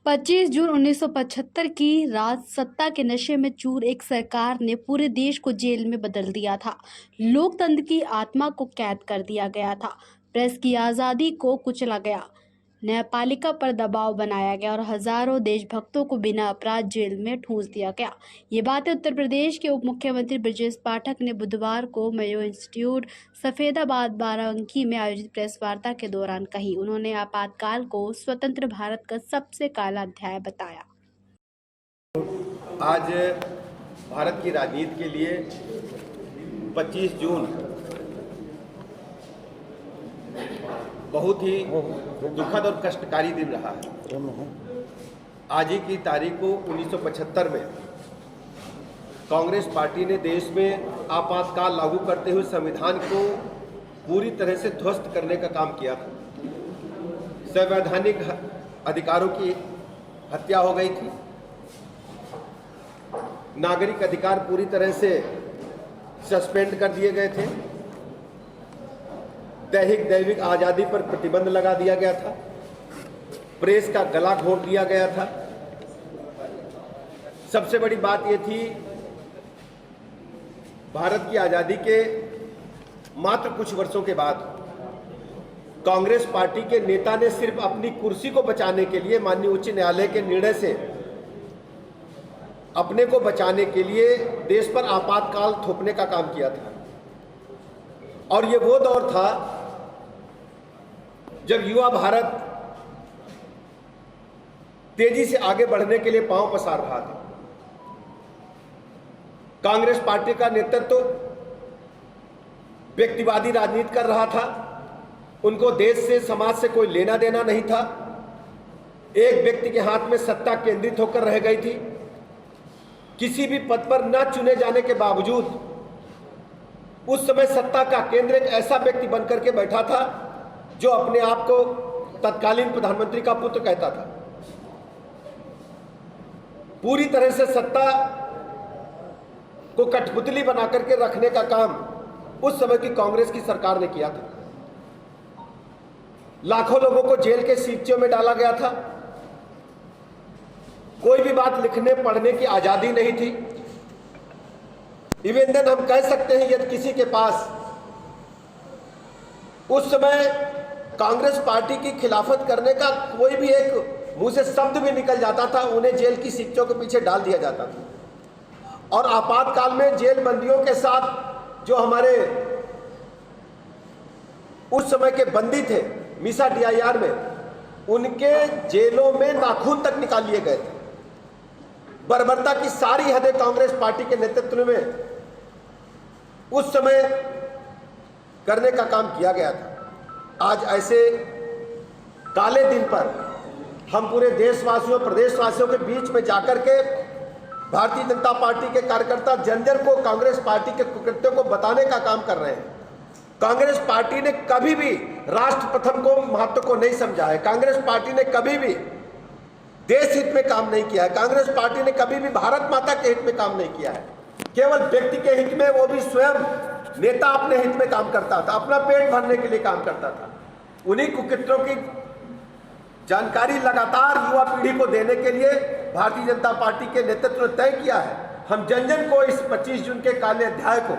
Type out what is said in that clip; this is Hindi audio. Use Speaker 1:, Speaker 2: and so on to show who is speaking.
Speaker 1: 25 जून 1975 की रात सत्ता के नशे में चूर एक सरकार ने पूरे देश को जेल में बदल दिया था। लोकतंत्र की आत्मा को कैद कर दिया गया था। प्रेस की आज़ादी को कुचला गया। न्यायपालिका पर दबाव बनाया गया और हजारों देशभक्तों को बिना अपराध जेल में ठूंस दिया गया। ये बातें उत्तर प्रदेश के उप मुख्यमंत्री ब्रजेश पाठक ने बुधवार को मेयो इंस्टीट्यूट सफेदाबाद बाराबंकी में आयोजित प्रेस वार्ता के दौरान कही। उन्होंने आपातकाल को स्वतंत्र भारत का सबसे काला अध्याय बताया।
Speaker 2: आज भारत की राजनीति के लिए 25 जून बहुत ही दुखद और कष्टकारी दिन रहा है। आज ही की तारीख को 1975 में कांग्रेस पार्टी ने देश में आपातकाल लागू करते हुए संविधान को पूरी तरह से ध्वस्त करने का काम किया था। संवैधानिक अधिकारों की हत्या हो गई थी। नागरिक अधिकार पूरी तरह से सस्पेंड कर दिए गए थे। दैहिक आज़ादी पर प्रतिबंध लगा दिया गया था। प्रेस का गला घोट दिया गया था। सबसे बड़ी बात यह थी, भारत की आज़ादी के मात्र कुछ वर्षों के बाद कांग्रेस पार्टी के नेता ने सिर्फ अपनी कुर्सी को बचाने के लिए माननीय उच्च न्यायालय के निर्णय से अपने को बचाने के लिए देश पर आपातकाल थोपने का काम किया था। और ये वो दौर था जब युवा भारत तेजी से आगे बढ़ने के लिए पांव पसार रहा था। कांग्रेस पार्टी का नेतृत्व व्यक्तिवादी राजनीति कर रहा था। उनको देश से, समाज से कोई लेना देना नहीं था। एक व्यक्ति के हाथ में सत्ता केंद्रित होकर रह गई थी। किसी भी पद पर न चुने जाने के बावजूद उस समय सत्ता का केंद्र एक ऐसा व्यक्ति बनकर के बैठा था जो अपने आप को तत्कालीन प्रधानमंत्री का पुत्र कहता था। पूरी तरह से सत्ता को कठपुतली बना करके रखने का काम उस समय की कांग्रेस की सरकार ने किया था। लाखों लोगों को जेल के सीटों में डाला गया था। कोई भी बात लिखने पढ़ने की आजादी नहीं थी। इवन देन हम कह सकते हैं यदि किसी के पास उस समय कांग्रेस पार्टी की खिलाफत करने का कोई भी एक मुंह से शब्द भी निकल जाता था, उन्हें जेल की सीटों के पीछे डाल दिया जाता था। और आपातकाल में जेल बंदियों के साथ जो हमारे उस समय के बंदी थे मीसा DIR में, उनके जेलों में नाखून तक निकाल लिए गए थे। बर्बरता की सारी हदें कांग्रेस पार्टी के नेतृत्व में उस समय करने का काम किया गया था। आज ऐसे काले दिन पर हम पूरे देशवासियों, प्रदेशवासियों के बीच में जाकर के भारतीय जनता पार्टी के कार्यकर्ता जन जन को कांग्रेस पार्टी के कुकृत्यों को बताने का काम कर रहे हैं। कांग्रेस पार्टी ने कभी भी राष्ट्र प्रथम को महत्व को नहीं समझा है। कांग्रेस पार्टी ने कभी भी देश हित में काम नहीं किया है। कांग्रेस पार्टी ने कभी भी भारत माता के हित में काम नहीं किया है। केवल व्यक्ति के हित में, वो भी स्वयं नेता अपने हित में काम करता था, अपना पेट भरने के लिए काम करता था। उन्हीं कुकृत्यों की जानकारी लगातार युवा पीढ़ी को देने के लिए भारतीय जनता पार्टी के नेतृत्व ने तय किया है। हम जन जन को इस 25 जून के काले अध्याय को